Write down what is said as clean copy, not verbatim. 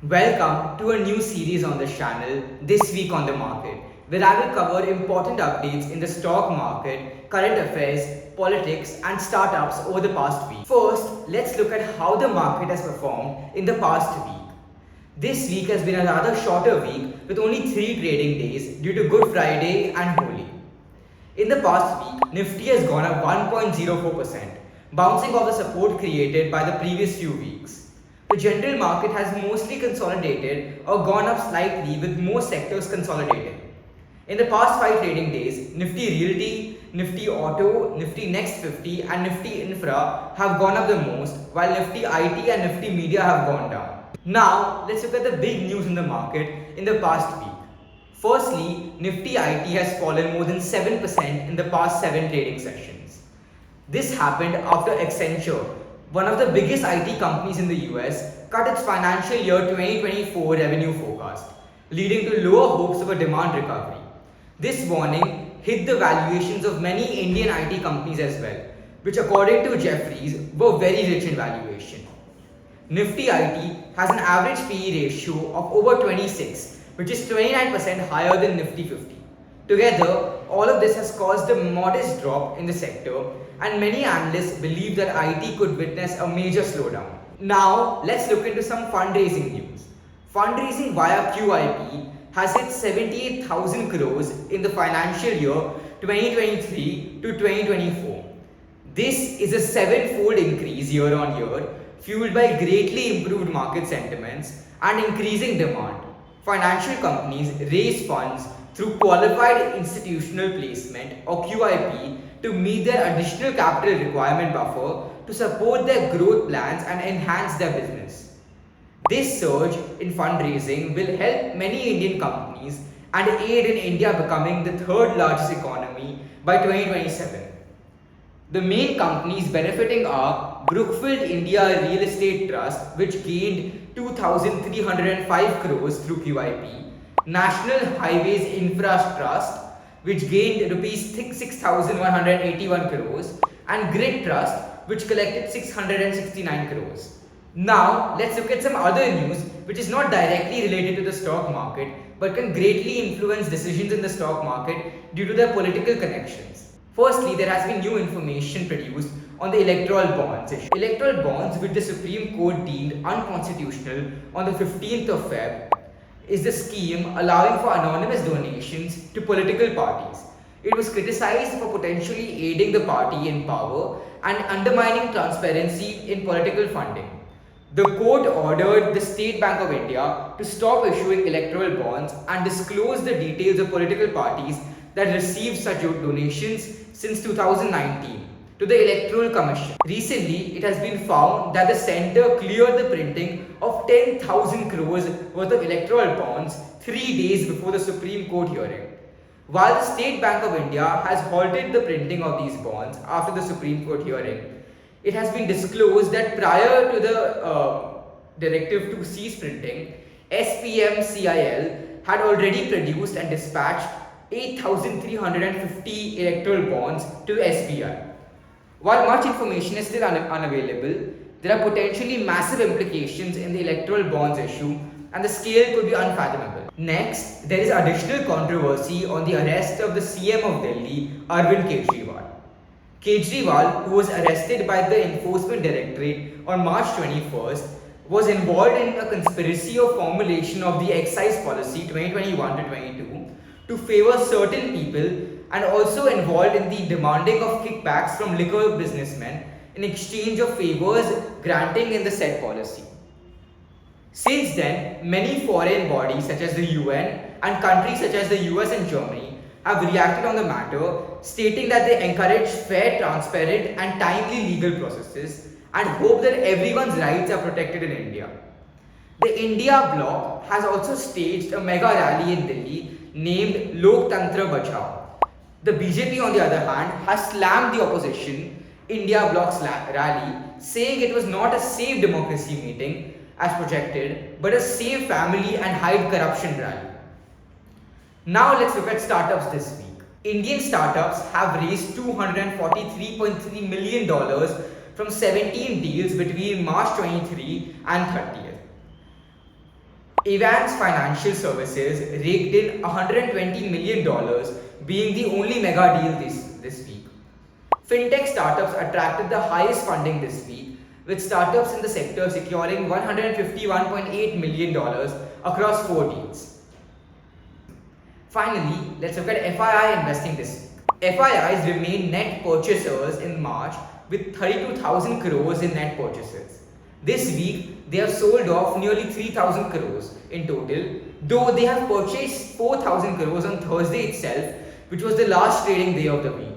Welcome to a new series on this channel, This Week on the Market, where I will cover important updates in the stock market, current affairs, politics and startups over the past week. First, let's look at how the market has performed in the past week. This week has been a rather shorter week with only 3 trading days due to Good Friday and Holi. In the past week, Nifty has gone up 1.04%, bouncing off the support created by the previous few weeks. The general market has mostly consolidated or gone up slightly with most sectors consolidating. In the past 5 trading days, Nifty Realty, Nifty Auto, Nifty Next 50 and Nifty Infra have gone up the most, while Nifty IT and Nifty Media have gone down. Now, let's look at the big news in the market in the past week. Firstly, Nifty IT has fallen more than 7% in the past 7 trading sessions. This happened after Accenture, one of the biggest IT companies in the US, cut its financial year 2024 revenue forecast, leading to lower hopes of a demand recovery. This warning hit the valuations of many Indian IT companies as well, which according to Jefferies were very rich in valuation. Nifty IT has an average PE ratio of over 26, which is 29% higher than Nifty 50. Together, all of this has caused a modest drop in the sector, and many analysts believe that IT could witness a major slowdown. Now, let's look into some fundraising news. Fundraising via QIP has hit 78,000 crores in the financial year 2023 to 2024. This is a 7-fold increase year on year, fueled by greatly improved market sentiments and increasing demand. Financial companies raise funds through qualified institutional placement or QIP to meet their additional capital requirement buffer to support their growth plans and enhance their business. This surge in fundraising will help many Indian companies and aid in India becoming the third largest economy by 2027. The main companies benefiting are Brookfield India Real Estate Trust, which gained 2,305 crores through QIP, National Highways Infra Trust, which gained rupees 6,181 crores, and Grid Trust, which collected 669 crores. Now, let's look at some other news which is not directly related to the stock market but can greatly influence decisions in the stock market due to their political connections. Firstly, there has been new information produced on the Electoral Bonds issue. Electoral Bonds, which the Supreme Court deemed unconstitutional on the 15th of Feb, is the scheme allowing for anonymous donations to political parties. It was criticized for potentially aiding the party in power and undermining transparency in political funding. The court ordered the State Bank of India to stop issuing electoral bonds and disclose the details of political parties that received such donations since 2019 to the Electoral Commission. Recently, it has been found that the centre cleared the printing of 10,000 crores worth of electoral bonds 3 days before the Supreme Court hearing. While the State Bank of India has halted the printing of these bonds after the Supreme Court hearing, it has been disclosed that prior to the directive to cease printing, SPMCIL had already produced and dispatched 8,350 electoral bonds to SBI. While much information is still unavailable, there are potentially massive implications in the electoral bonds issue and the scale could be unfathomable. Next, there is additional controversy on the arrest of the CM of Delhi, Arvind Kejriwal. Kejriwal, who was arrested by the Enforcement Directorate on March 21st, was involved in a conspiracy of formulation of the excise policy 2021 to 22 to favor certain people and also involved in the demanding of kickbacks from liquor businessmen in exchange of favors granting in the said policy. Since then, many foreign bodies such as the UN and countries such as the US and Germany have reacted on the matter, stating that they encourage fair, transparent and timely legal processes and hope that everyone's rights are protected in India. The India bloc has also staged a mega rally in Delhi named Loktantra Bachao. The BJP, on the other hand, has slammed the opposition India bloc's rally, saying it was not a safe democracy meeting as projected, but a safe family and hide corruption rally. Now let's look at startups this week. Indian startups have raised $243.3 million from 17 deals between March 23 and 30th. Evans Financial Services raked in $120 million, being the only mega deal this week. Fintech startups attracted the highest funding this week, with startups in the sector securing $151.8 million across 4 deals. Finally, let's look at FII investing this week. FIIs remain net purchasers in March with 32,000 crores in net purchases. This week, they have sold off nearly 3,000 crores in total, though they have purchased 4,000 crores on Thursday itself, which was the last trading day of the week.